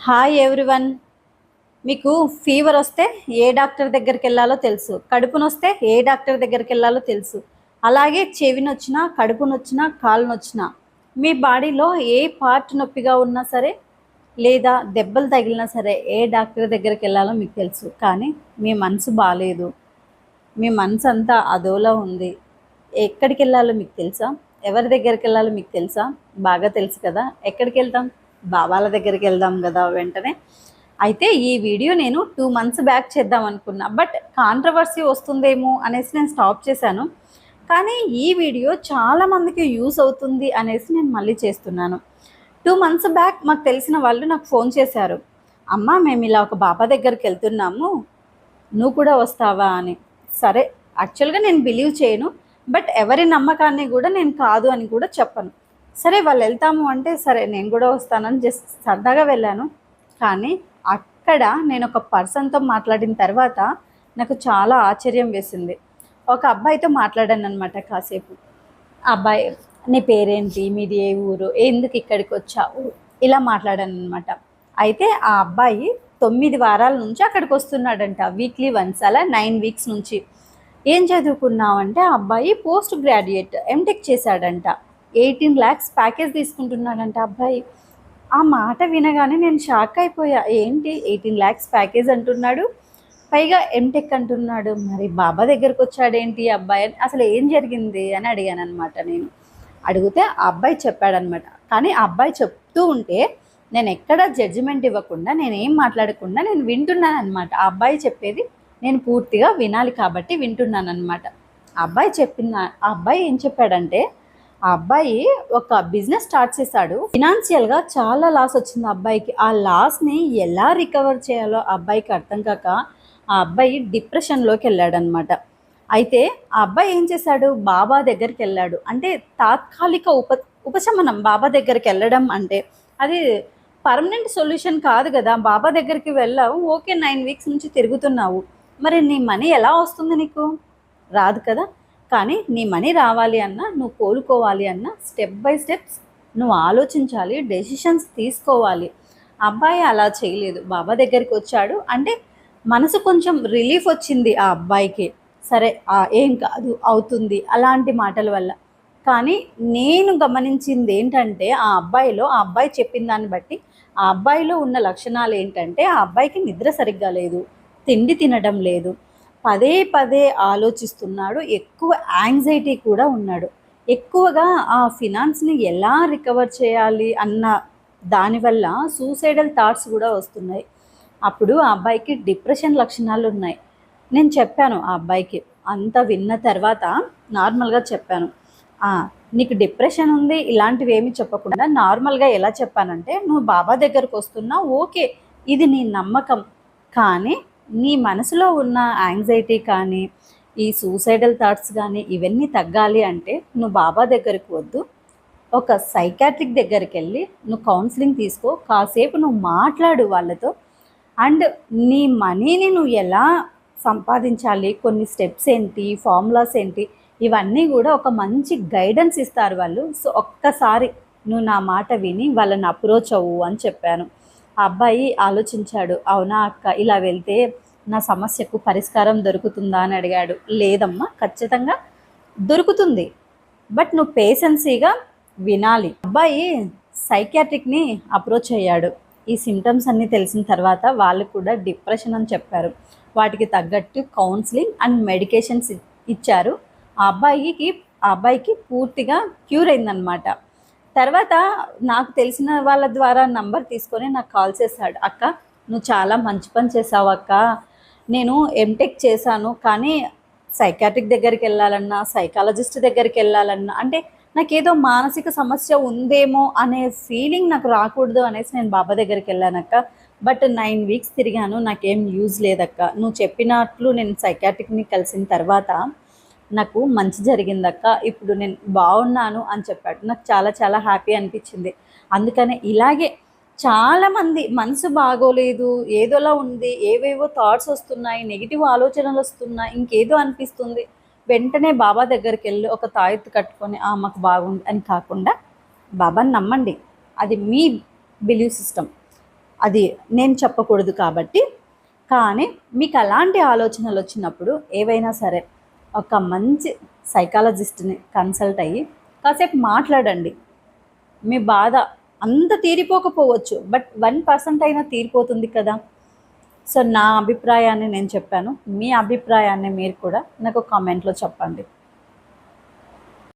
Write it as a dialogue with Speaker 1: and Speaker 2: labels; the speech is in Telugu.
Speaker 1: Hi everyone. మీకు ఫీవర్ వస్తే ఏ డాక్టర్ దగ్గరికి వెళ్ళాలో తెలుసు, కడుపునొస్తే ఏ డాక్టర్ దగ్గరికి వెళ్ళాలో తెలుసు. అలాగే చెవినొచ్చినా, కడుపునొచ్చినా, కాలునొచ్చినా, మీ బాడీలో ఏ పార్ట్ నొప్పిగా ఉన్నా సరే, లేదా దెబ్బలు తగిలినా సరే ఏ డాక్టర్ దగ్గరికి వెళ్ళాలో మీకు తెలుసు. కానీ మీ మనసు బాగాలేదు, మీ మనసు అంతా అదోలా ఉంది, ఎక్కడికి వెళ్ళాలో మీకు తెలుసా? ఎవరి దగ్గరికి వెళ్ళాలో మీకు తెలుసా? బాగా తెలుసు కదా. ఎక్కడికి వెళ్తాం? బాబాల దగ్గరికి వెళ్దాం కదా వెంటనే. అయితే ఈ వీడియో నేను 2 months బ్యాక్ చేద్దాం అనుకున్నా, బట్ కాంట్రవర్సీ వస్తుందేమో అనేసి నేను స్టాప్ చేశాను. కానీ ఈ వీడియో చాలామందికి యూస్ అవుతుంది అనేసి నేను మళ్ళీ చేస్తున్నాను. 2 months బ్యాక్ మాకు తెలిసిన వాళ్ళు నాకు ఫోన్ చేశారు, అమ్మ మేము ఇలా ఒక బాబా దగ్గరికి వెళ్తున్నాము, నువ్వు కూడా వస్తావా అని. సరే, యాక్చువల్గా నేను బిలీవ్ చేయను, బట్ ఎవరి నమ్మకాన్ని కూడా నేను కాదు అని కూడా చెప్పను. సరే వాళ్ళు వెళ్తాము అంటే సరే నేను కూడా వస్తానని జస్ట్ సరదాగా వెళ్ళాను. కానీ అక్కడ నేను ఒక పర్సన్తో మాట్లాడిన తర్వాత నాకు చాలా ఆశ్చర్యం వేసింది. ఒక అబ్బాయితో మాట్లాడాను అనమాట కాసేపు. అబ్బాయి, నీ పేరేంటి, మీది ఏ ఊరు, ఎందుకు ఇక్కడికి వచ్చావు, ఇలా మాట్లాడాను అనమాట. అయితే ఆ అబ్బాయి 9 వారాల నుంచి అక్కడికి వస్తున్నాడంట, వీక్లీ వన్స్, అలా 9 weeks నుంచి. ఏం చదువుకున్నావంటే ఆ అబ్బాయి పోస్ట్ గ్రాడ్యుయేట్ ఎంటెక్ చేశాడంట. 18 lakhs ప్యాకేజ్ తీసుకుంటున్నాడంట అబ్బాయి. ఆ మాట వినగానే నేను షాక్ అయిపోయా. ఏంటి 18 lakhs ప్యాకేజ్ అంటున్నాడు, పైగా ఎంటెక్ అంటున్నాడు, మరి బాబా దగ్గరకు వచ్చాడేంటి అబ్బాయి, అసలు ఏం జరిగింది అని అడిగాను అనమాట. నేను అడిగితే ఆ అబ్బాయి చెప్పాడనమాట. కానీ ఆ అబ్బాయి చెప్తూ ఉంటే నేను ఎక్కడ జడ్జిమెంట్ ఇవ్వకుండా, నేనేం మాట్లాడకుండా నేను వింటున్నాను అనమాట. ఆ అబ్బాయి చెప్పేది నేను పూర్తిగా వినాలి కాబట్టి వింటున్నాను అనమాట. ఆ అబ్బాయి ఏం చెప్పాడంటే, ఆ అబ్బాయి ఒక బిజినెస్ స్టార్ట్ చేశాడు. ఫినాన్షియల్గా చాలా లాస్ వచ్చింది ఆ అబ్బాయికి. ఆ లాస్ని ఎలా రికవర్ చేయాలో ఆ అబ్బాయికి అర్థం కాక ఆ అబ్బాయి డిప్రెషన్లోకి వెళ్ళాడనమాట. అయితే ఆ అబ్బాయి ఏం చేశాడు, బాబా దగ్గరికి వెళ్ళాడు. అంటే తాత్కాలిక ఉపశమనం. బాబా దగ్గరికి వెళ్ళడం అంటే అది పర్మనెంట్ సొల్యూషన్ కాదు కదా. బాబా దగ్గరికి వెళ్ళావు, ఓకే, 9 weeks నుంచి తిరుగుతున్నావు, మరి నీ మనీ ఎలా వస్తుంది? నీకు రాదు కదా. కానీ నీ మనీ రావాలి అన్నా, నువ్వు కోలుకోవాలి అన్నా, స్టెప్ బై స్టెప్స్ నువ్వు ఆలోచించాలి, డెసిషన్స్ తీసుకోవాలి. అబ్బాయి అలా చేయలేదు. బాబా దగ్గరికి వచ్చాడు అంటే మనసు కొంచెం రిలీఫ్ వచ్చింది ఆ అబ్బాయికి. సరే, ఏం కాదు, అవుతుంది, అలాంటి మాటల వల్ల. కానీ నేను గమనించింది ఏంటంటే ఆ అబ్బాయి చెప్పిన దాన్ని బట్టి ఆ అబ్బాయిలో ఉన్న లక్షణాలు ఏంటంటే, ఆ అబ్బాయికి నిద్ర సరిగ్గా లేదు, తిండి తినడం లేదు, పదే పదే ఆలోచిస్తున్నాడు, ఎక్కువ యాంగ్జైటీ కూడా ఉన్నాడు. ఎక్కువగా ఆ ఫినాన్స్ని ఎలా రికవర్ చేయాలి అన్న దానివల్ల సూసైడల్ థాట్స్ కూడా వస్తున్నాయి. అప్పుడు ఆ అబ్బాయికి డిప్రెషన్ లక్షణాలు ఉన్నాయి. నేను చెప్పాను ఆ అబ్బాయికి, అంత విన్న తర్వాత నార్మల్గా చెప్పాను, నీకు డిప్రెషన్ ఉంది ఇలాంటివి ఏమీ చెప్పకుండా నార్మల్గా ఎలా చెప్పానంటే, నువ్వు బాబా దగ్గరకు వస్తున్నావు, ఓకే, ఇది నీ నమ్మకం, కానీ నీ మనసులో ఉన్న యాంగ్జైటీ కానీ, ఈ సూసైడల్ థాట్స్ కానీ ఇవన్నీ తగ్గాలి అంటే నువ్వు బాబా దగ్గరికి వద్దు, ఒక సైకాట్రిక్ దగ్గరికి వెళ్ళి నువ్వు కౌన్సిలింగ్ తీసుకో, కాసేపు నువ్వు మాట్లాడు వాళ్ళతో, అండ్ నీ మనీని నువ్వు ఎలా సంపాదించాలి, కొన్ని స్టెప్స్ ఏంటి, ఫార్ములాస్ ఏంటి, ఇవన్నీ కూడా ఒక మంచి గైడెన్స్ ఇస్తారు వాళ్ళు. సో ఒక్కసారి నువ్వు నా మాట విని వాళ్ళని అప్రోచ్ అవ్వు అని చెప్పాను. ఆ అబ్బాయి ఆలోచించాడు, అవునా అక్క, ఇలా వెళ్తే నా సమస్యకు పరిష్కారం దొరుకుతుందా అని అడిగాడు. లేదమ్మా, ఖచ్చితంగా దొరుకుతుంది, బట్ నువ్వు పేషెన్సీగా వినాలి. అబ్బాయి సైకియాట్రిక్ని అప్రోచ్ అయ్యాడు. ఈ సిమ్టమ్స్ అన్నీ తెలిసిన తర్వాత వాళ్ళు కూడా డిప్రెషన్ అని చెప్పారు. వాటికి తగ్గట్టు కౌన్సిలింగ్ అండ్ మెడికేషన్స్ ఇచ్చారు. ఆ అబ్బాయికి పూర్తిగా క్యూర్ అయిందనమాట. తర్వాత నాకు తెలిసిన వాళ్ళ ద్వారా నంబర్ తీసుకొని నాకు కాల్ చేశాడు, అక్క నువ్వు చాలా మంచి పని చేసావు అక్క, నేను ఎంటెక్ చేశాను, కానీ సైకాట్రిక్ దగ్గరికి వెళ్ళాలన్నా, సైకాలజిస్ట్ దగ్గరికి వెళ్ళాలన్నా, అంటే నాకేదో మానసిక సమస్య ఉందేమో అనే ఫీలింగ్ నాకు రాకూడదు అనేసి నేను బాబా దగ్గరికి వెళ్ళానక్క, బట్ 9 weeks తిరిగాను, నాకేం యూజ్ లేదక్క, నువ్వు చెప్పినట్లు నేను సైకాట్రిక్ని కలిసిన తర్వాత నాకు మంచి జరిగిందక్క, ఇప్పుడు నేను బాగున్నాను అని చెప్పాడు. నాకు చాలా చాలా హ్యాపీ అనిపించింది. అందుకనే ఇలాగే చాలామంది మనసు బాగోలేదు, ఏదోలా ఉంది, ఏవేవో థాట్స్ వస్తున్నాయి, నెగిటివ్ ఆలోచనలు వస్తున్నాయి, ఇంకేదో అనిపిస్తుంది, వెంటనే బాబా దగ్గరికి వెళ్ళి ఒక తాయెత్తు కట్టుకొని మాకు బాగుంది అని కాకుండా బాబాని నమ్మండి, అది మీ బిలీవ్ సిస్టమ్. అది నేను చెప్పకూడదు కాబట్టి. కానీ మీకు అలాంటి ఆలోచనలు వచ్చినప్పుడు ఏవైనా సరే ఒక మంచి సైకాలజిస్ట్ని కన్సల్ట్ అయ్యి కాసేపు మాట్లాడండి. మీ బాధ అంత తీరిపోకపోవచ్చు, బట్ 1% అయినా తీరిపోతుంది కదా. సో నా అభిప్రాయాన్ని నేను చెప్పాను. మీ అభిప్రాయాన్ని మీరు కూడా నాకు కామెంట్లో చెప్పండి.